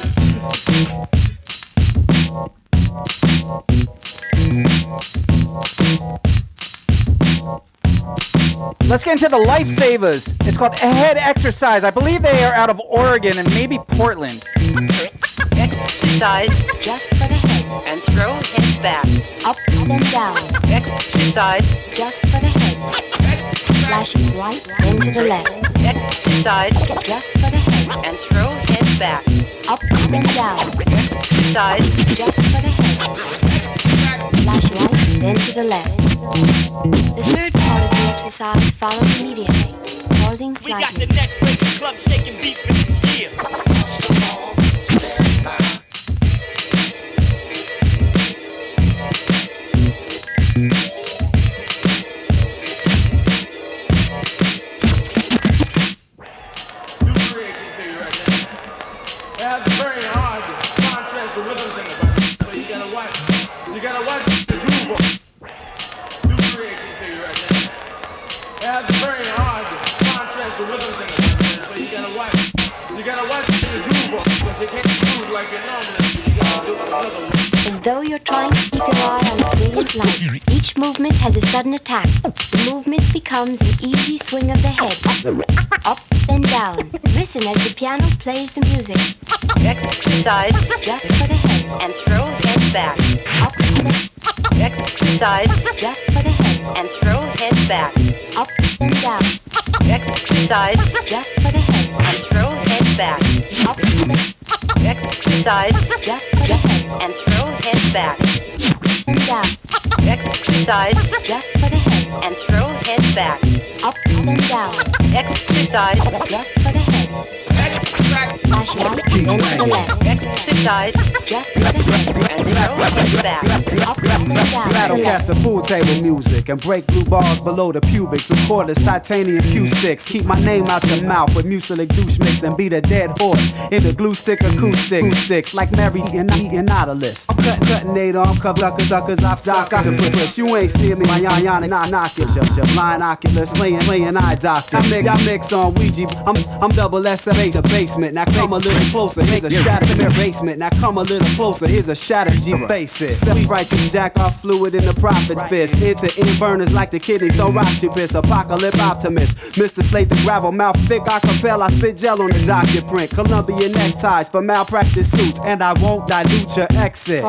Speaker 1: Let's get into the Lifesavas. It's called a head exercise. I believe they are out of Oregon and maybe Portland.
Speaker 17: Exercise just for the head and throw head back. Up and down. Exercise just for the head. Flashing right then to the left. Exercise just for the head and throw head back. Up and down. Exercise just for the head. Flash right then to the left. The third part of the exercise follows immediately. Pausing slightly.
Speaker 18: We got the neck breaking, club shaking beat for this year.
Speaker 16: As though you're trying to keep your eye on a brilliant light. Each movement has a sudden attack. The movement becomes an easy swing of the head. Up, then down. Listen as the piano plays the music.
Speaker 17: Exercise just for the head and throw head back. Up, then. Exercise just for the head and throw head back.
Speaker 16: Up, then down.
Speaker 17: Exercise just for the head and throw head back. Up, then. Exercise just for the head and throw head back.
Speaker 16: And down.
Speaker 17: Exercise just for the head and throw head back.
Speaker 16: Up, then down.
Speaker 17: Exercise just for the head.
Speaker 16: Flash right then to the left.
Speaker 17: Exercise just for the head and throw head back.
Speaker 16: Up, then down.
Speaker 19: Battlecaster pool table music and break blue bars below the pubics with cordless titanium cue sticks. Keep my name out your mouth with mucilage douche mix and beat a dead horse in the glue stick acoustics like Mary eating Nautilus. Cutting 8 arm suckers off dock octopus. You ain't seeing me, my yon knock it. Your blind oculus playing eye doctor. I mix on Ouija. I'm double S the basement. basement. Now come a little closer. Here's a shattered in the basement. Now come a little closer. Here's a shattered G basis. Self-righteous jack-offs fluid in the prophet's fist. Into burners like the kidneys. Throw rocks you piss. Apocalypse optimist. Mr. Slate the gravel mouth thick acapella. I spit gel on the docket print. Colombian neckties for malpractice suits. And I won't dilute your exit.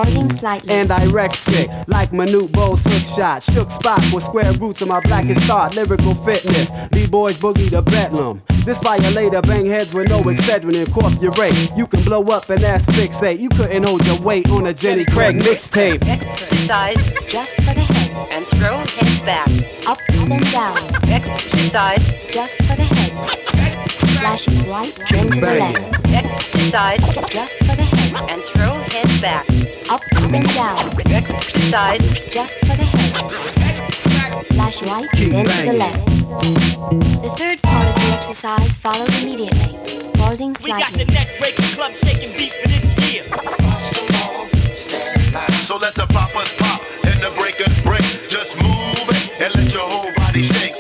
Speaker 19: And I wreck sick like Manute Bowles hook shot. Shook spot with square roots of my blackest thought. Lyrical fitness. B-boys boogie to Bedlam. This violator bang heads with no excedrin and corporate. You can blow up and ass fixate. You couldn't hold your weight on a Jenny Craig mixtape.
Speaker 17: Exercise just for the head and throw head back. Up and down. Exercise just for the head. Flashing right then to the left. Exercise just for the head and throw head back. Up and down. Exercise just for the head. Flash right then to the left. The third part of the exercise follows immediately, pausing slightly.
Speaker 18: We got the neck-breaking, club-shaking beat for this year.
Speaker 11: So let the poppers pop and the breakers break. Just move it and let your whole body shake.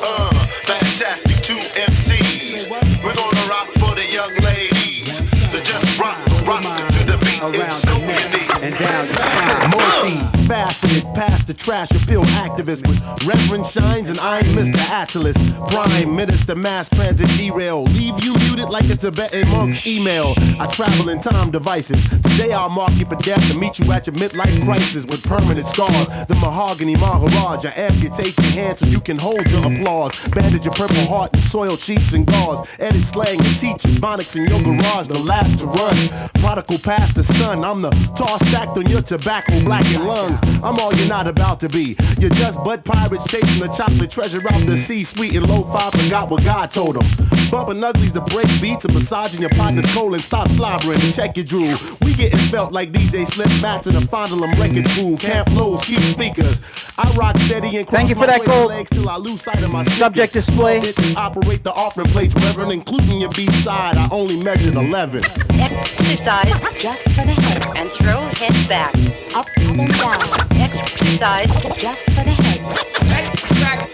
Speaker 11: Fantastic 2 MCs. We're gonna rock for the young ladies. So just rock to the beat. It's so unique.
Speaker 12: And down the spine. Multi-faceted, past the trash appeal activist with Reverend Shines and I'm Mr. Atlas. Prime Minister Mass Transit derail. Leave you muted like a Tibetan monk's email. I travel in time devices. Today I'll mark you for death to meet you at your midlife crisis with permanent scars. The mahogany Maharaj. I amputate your hand so you can hold your applause. Bandage your purple heart in soiled sheets and gauze. Edit slang and teach ebonics in your garage. The last to run. Prodigal past the sun. I'm the toss stacked on your tobacco blackened lungs. I'm all you're not about to be. You're just bud pirates chasing the chocolate treasure out the sea. Sweet and low-fi, forgot what God told them. Bumping uglies to break beats and massaging your partner's colon. Stop slobbering and check your drool. We getting felt like DJ Slip Mats in a Fondle Em Records pool. Camp lows, keep speakers. I rock steady and cross
Speaker 1: Thank you for that gold
Speaker 12: legs till I lose sight of my
Speaker 1: subject display.
Speaker 12: Operate the offering plates, Reverend, including your B-side. I only measured 11.
Speaker 17: Exercise just for the head and throw head back. Up and down. Exercise just for the head.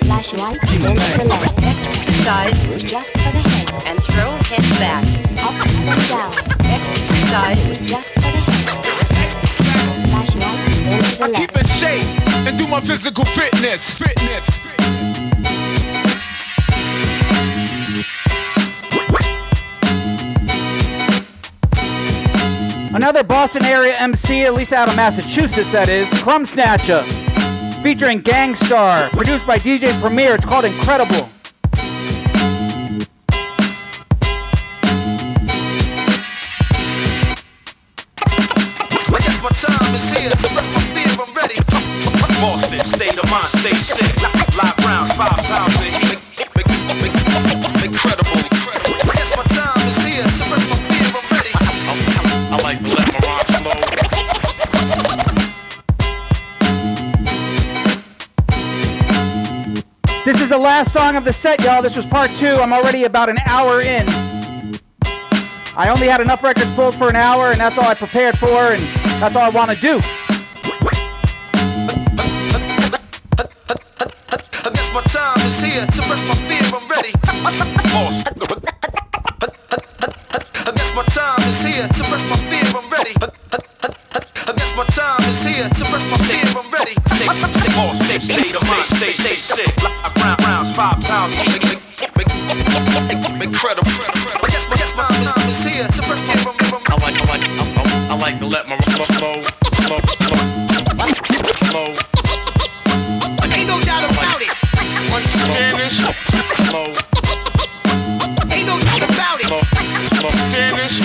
Speaker 17: Flash right then to the left. Exercise just for the head and throw head back. Up and down. Exercise just for the head. Flash right then to the left.
Speaker 11: I keep in shape and do my physical fitness.
Speaker 1: Another Boston area MC, at least out of Massachusetts that is, Krumb Snatcha, featuring Starr, produced by DJ Premier. It's called Incredible.
Speaker 20: I guess my time is here to rest my fear, I'm ready. Boston, state of mind, stay sick. Live rounds, 5 pounds of heat. Incredible. I guess my time is here to rest my fear, I'm ready. I like to let my rhymes flow.
Speaker 1: This is the last song of the set, y'all. This was part 2. I'm already about an hour in. I only had enough records pulled for an hour, and that's all I prepared for, and that's all I want to do.
Speaker 20: I guess my time is here to rest my fear, I'm ready. I guess my time is here to rest my fear, I'm ready. I guess my time is here to rest my fear, I'm ready. State of mind, stay sick. Live rounds, 5 pounds. Incredible. I guess my time is here to rest my fear, I like to let my flow. Ain't no doubt about it.
Speaker 11: Spanish.
Speaker 20: Flow. Ain't no doubt about it.
Speaker 11: Spanish.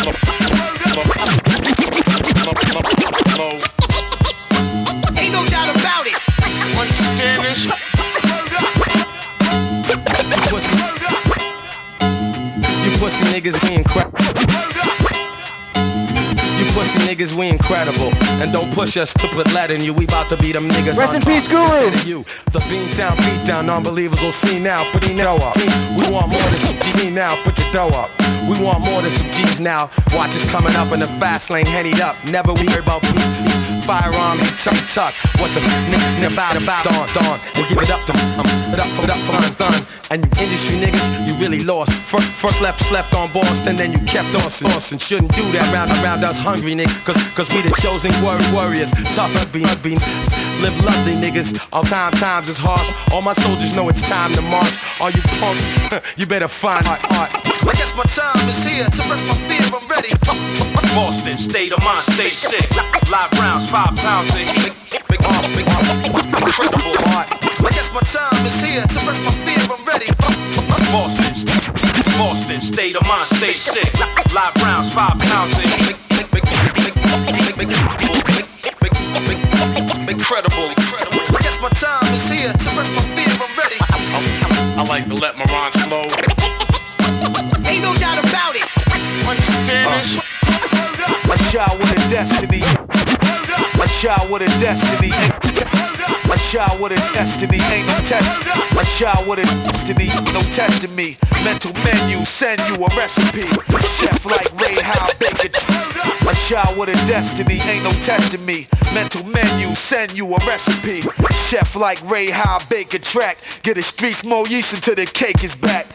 Speaker 20: Ain't no doubt about it.
Speaker 11: Spanish.
Speaker 12: You pussy niggas, we incredible. You pussy niggas, we incredible. And don't push us to put lead in you. We about to be them niggas.
Speaker 1: Rest in peace, Guru.
Speaker 12: You. The Beantown beatdown, non-believers will see now. Put your dough up. We want more than some G's now. Put your dough up. We want more than some G's now. Watch us coming up in the fast lane, headied up. Never we hear about me.
Speaker 20: firearms, tuck. What the about dawn, and give it up to done. And you industry niggas, you really lost. First slept on Boston, then you kept on Boston. Shouldn't do that around us hungry niggas, cause we the chosen warriors. Tough beans, live lovely niggas. All times is harsh. All my soldiers know it's time to march. All you punks, you better find art.
Speaker 21: I guess my time is here. Suppress my fear, I'm ready.
Speaker 4: Boston, state of mind, stay sick. Live rounds, 5 pounds of heat. Incredible art.
Speaker 21: I guess my time is here. Suppress my fear, I'm ready.
Speaker 4: Boston, state of mind, stay sick. Live rounds, 5 pounds of heat. Incredible.
Speaker 21: I guess my time is here. Suppress my fear, I'm ready.
Speaker 4: I like to let my rhymes flow.
Speaker 21: Ain't no doubt about it. Understand this?
Speaker 20: A child with a destiny. A child with a destiny. A child with a destiny, ain't no test. A child with a destiny, no testing me. Mental menu, send you a recipe. Chef like Ray, how bake it. A child with a destiny, ain't no testing me. Mental menu, send you a recipe. Chef like Ray, how bake a track. Get the streets more yeast until the cake is back.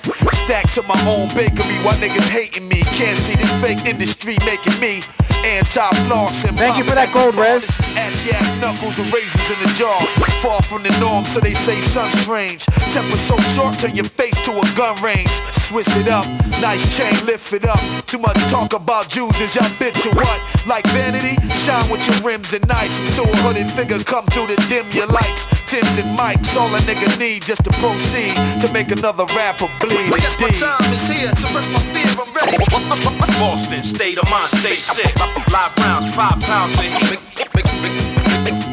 Speaker 20: Stack to my own bakery while niggas hating me. Can't see this fake industry making me anti-floss and
Speaker 1: thank you for that gold, Rez.
Speaker 20: Ass knuckles and razors in the jar. Far from the norm, so they say son's strange. Temper so short, turn your face to a gun range. Switch it up, nice chain, lift it up. Too much talk about Jews, is y'all bitch or what? Like vanity, shine with your rims and nice. So a hooded figure come through to dim your lights. Tims and mics, all a nigga need just to proceed to make another rapper bleed.
Speaker 21: I guess my time is here. Suppress my fear, I'm ready.
Speaker 4: Boston, state of mind, stay sick. Live rounds, 5 pounds of heat.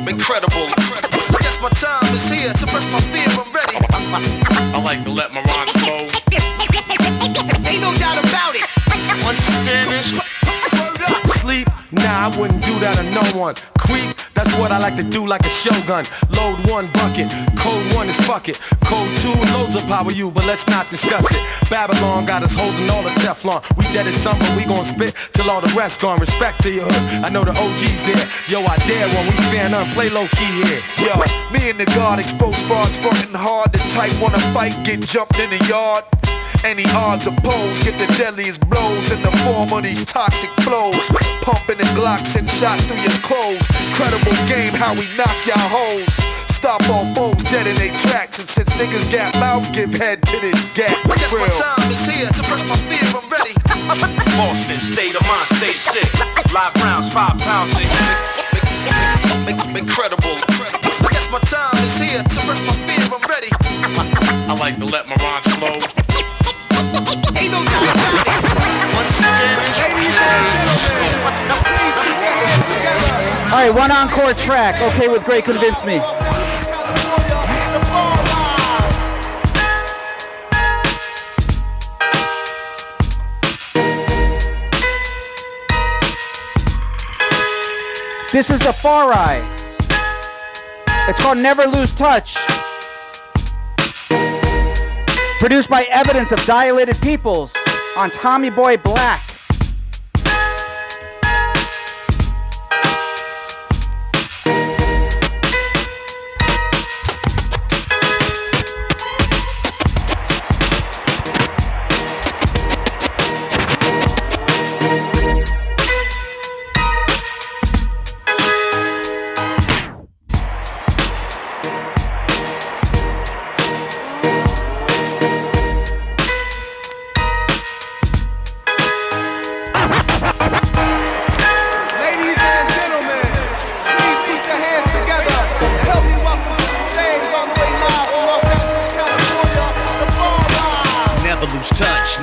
Speaker 21: Incredible. I guess my time is here. Suppress my fear, I'm ready.
Speaker 4: I like to let my rhymes flow.
Speaker 21: Ain't no doubt about it. Understand this?
Speaker 20: Sleep? Nah, I wouldn't do that to no one. Creep? That's what I like to do like a shogun. Load 1 bucket, code 1 is fuck it. Code 2, loads of power you, but let's not discuss it. Babylon got us holding all the Teflon. We dead at some, but we gon' spit till all the rest gone. Respect to your hood, I know the OG's there. Yo, I dare when we fan up, play low key here. Yo, me and the guard exposed frauds, frontin' hard. The type wanna fight, get jumped in the yard. Any odds opposed, get the deadliest blows in the form of these toxic flows. Pumping the Glocks and shots through your clothes. Credible game, how we knock y'all hoes. Stop on foes dead in they tracks. And since niggas got mouth, give head to this gap.
Speaker 21: I guess my time is here. Suppress my fear, I'm ready.
Speaker 4: Boston, state of mind, stay sick. Live rounds, 5 pounds of heat.
Speaker 21: Incredible. I guess my time is here. Suppress my fear, I'm ready.
Speaker 4: I like to let my rhymes flow.
Speaker 21: Ain't no doubt about it. Understand it?
Speaker 1: Alright, one encore track. Okay with Grae, convince me. This is Defari. It's called Never Lose Touch. Produced by Evidence of Dilated Peoples on Tommy Boy Black.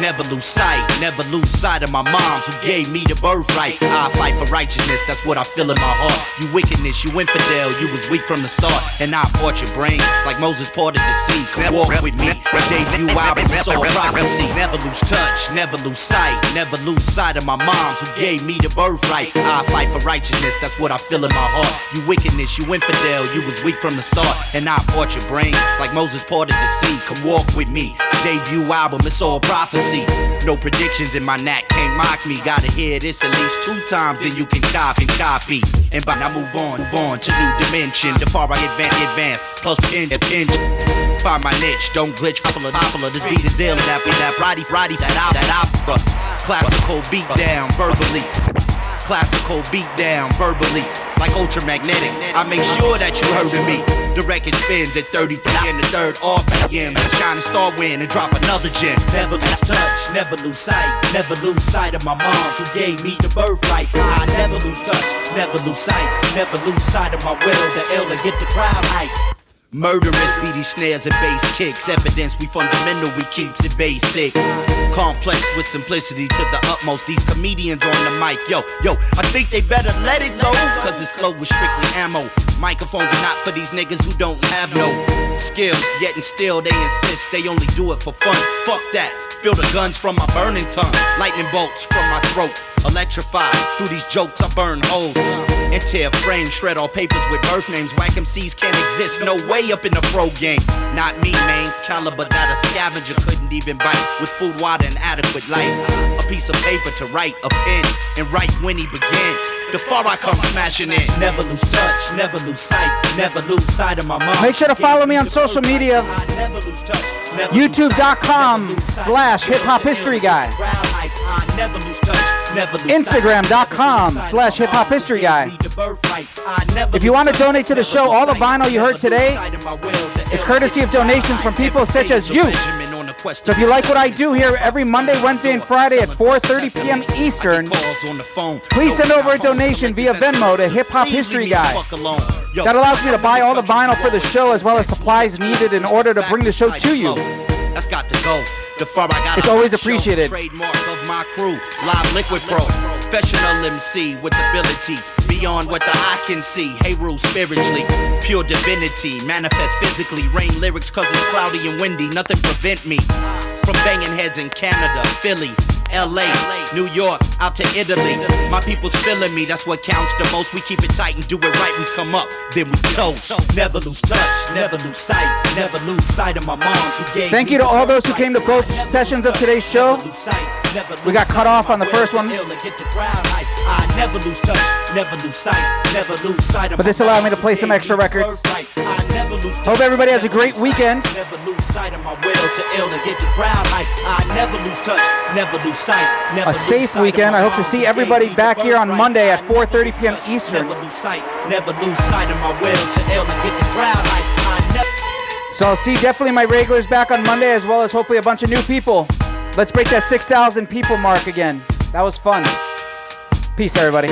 Speaker 6: Never lose sight, never lose sight of my moms who gave me the birthright. I fight for righteousness, that's what I feel in my heart. You wickedness, you infidel, you was weak from the start. And I bought your brain like Moses parted the sea. Come walk with me, debut album, it's all prophecy. Never lose touch, never lose sight, never lose sight of my moms who gave me the birthright. I fight for righteousness, that's what I feel in my heart. You wickedness, you infidel, you was weak from the start. And I bought your brain like Moses parted the sea. Come walk with me, debut album, it's all prophecy.
Speaker 2: No predictions in my knack, can't mock me. Gotta hear this at least 2 times, then you can copy. And by now move on to new dimension. The far I advance, plus pinch. Find my niche, don't glitch, popular. This beat is ill, and that Roddy, that opera. Classical beat down verbally. Classical beat down verbally. Like ultramagnetic, I make sure that you heard of me. The record spins at 33 and the 3rd RPM. The shining star win and drop another gem.
Speaker 22: Never lose touch, never lose sight. Never lose sight of my moms who gave me the birthright. I never lose touch, never lose sight. Never lose sight of my will, the ill and get the crowd hype.
Speaker 2: Murderous, beady snares and bass kicks. Evidence we fundamental, we keeps it basic. Complex with simplicity to the utmost. These comedians on the mic, yo, I think they better let it go, cause this flow was strictly ammo. Microphones are not for these niggas who don't have no skills, yet and still they insist they only do it for fun. Fuck that, feel the guns from my burning tongue. Lightning bolts from my throat, electrified. Through these jokes I burn holes and tear frames, shred all papers with birth names. Whack MCs can't exist, no way up in the pro game. Not me, man, caliber that a scavenger couldn't even bite. With food, water, and adequate light. A piece of paper to write, a pen, and write when he began. The far I come smashing in.
Speaker 22: Never lose touch, never lose sight. Never lose sight of my mom.
Speaker 1: Make sure to follow me on social media. YouTube.com/hiphophistoryguy. Instagram.com/hiphophistoryguy. If you want to donate to the show, all the vinyl you heard today is courtesy of donations from people such as you. So if you like what I do here every Monday, Wednesday, and Friday at 4:30 p.m. Eastern, please send over a donation via Venmo to Hip Hop History Guy. That allows me to buy all the vinyl for the show as well as supplies needed in order to bring the show to you.
Speaker 2: That's got to go. The far I got
Speaker 1: it's always appreciated.
Speaker 2: Trademark of my crew, Live Liquid Pro, professional MC with ability beyond what the eye can see. Hey, rule spiritually, pure divinity, manifest physically. Rain lyrics 'cause it's cloudy and windy. Nothing prevent me from banging heads in Canada, Philly, LA, New York, out to Italy. My people's feeling me, that's what counts the most. We keep it tight and do it right. We come up, then we toast.
Speaker 22: Never lose touch, never lose sight. Never lose sight of my moms who gave.
Speaker 1: Thank you to all those who came to both sessions of today's show. We got cut off on the first one, but this allowed me to play some extra records. Hope everybody has a great weekend. A safe weekend. I hope to see everybody back here on Monday at 4:30 p.m. Eastern. So I'll see definitely my regulars back on Monday, as well as hopefully a bunch of new people. Let's break that 6,000 people mark again. That was fun. Peace, everybody.